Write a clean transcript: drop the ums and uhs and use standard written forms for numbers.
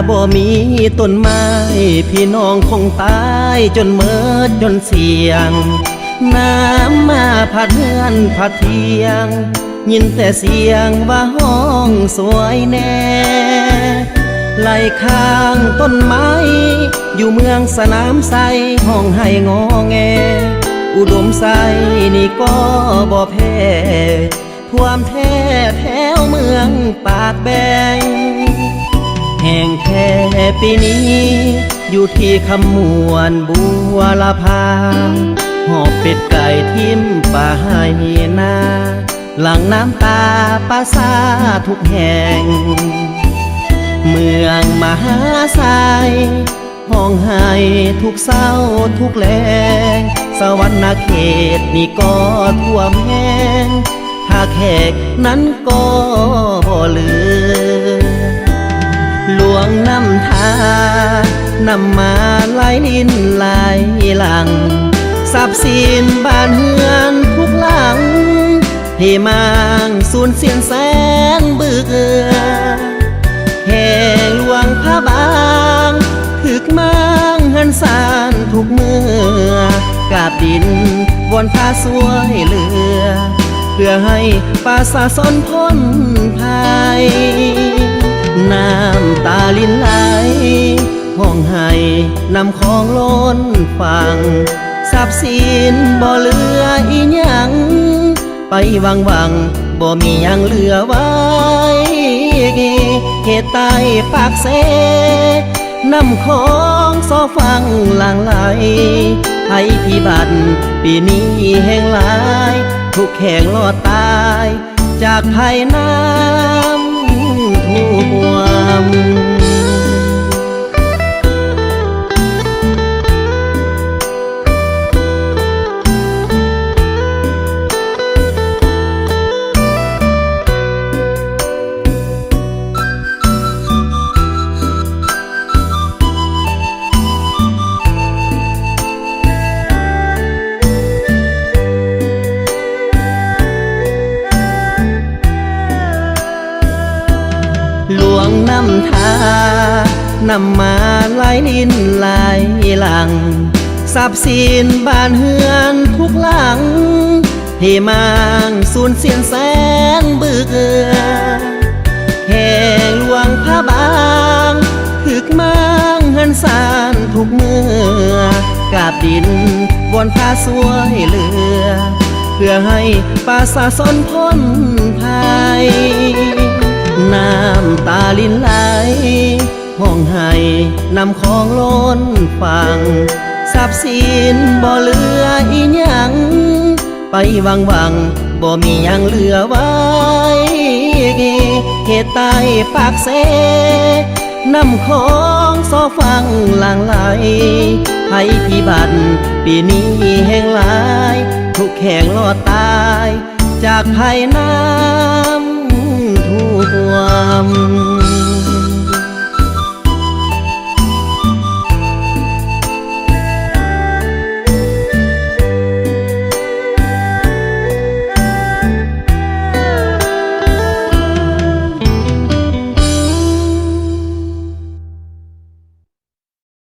บ่มีต้นไม้พี่น้องคงตายจนเมิดจนเสียงน้ำมาพัดเฮือนพัดเทียงยินแต่เสียงว่าห้องสวยแน่ไหลข้างต้นไม้อยู่เมืองสนามไซห้องให้งอแงอุดมไซนี่ก็บ่แพ้ท่วมแท้แถวเมืองปากแบงแห่งแค่ปีนี้อยู่ที่คำมวนบัวละพาหอบเป็ดไก่ทิมป่าให้นาหลังน้ำตาปาซาทุกแห่งเมืองมหาไซห้องไห้ทุกเศร้าทุกแลงสวรรณเขตนี่ก็ท่วมแห้งถ้าแขกนั้นก็บ่เหลือหลวงน้ำทานำมาไหลลินไหลหลังทรัพย์สินบ้านเฮือนทุกหลังที่มางสูญเสียแสนเบื่อแห่หลวงพระบางถึกมังหันสานทุกเมื่อกาบดินวอนพาสวยเหลือเพื่อให้ประชาชนพ้นภัยน้ำตาลินไหลห้องไห้นำของล้นฟังทรัพย์สินบ่เหลืออีหยังไปวังบ่มีหยังเหลือไว้เหตุใต้ปากเสนำของสอฟังหลังไหลให้พิบัติปีนี้แห่งหลายทุกแห่งรอดตายจากภัยน้ำท่วมหลวงน้ำทานำมาไหลลินไหลหลังทรัพย์สินบ้านเฮือนทุกหลังที่มางสูญเสียแสนเบื่อแห่หลวงพระบางถึกมังหันสานทุกเมื่อกาบดินวอนพาสวยเหลือเพื่อให้ประชาชนพ้นภัยน้ำตาลินไหลห้องไห้นำของล้นฟังทรัพย์สินบ่เหลืออีหยังไปวังบ่มีหยังเหลือไว้เหตุใต้ปากเสนำของสอฟังหลังไหลให้พิบัติปีนี้แห่งหลายทุกแห่งรอดตายจากภัยน้ำท่วม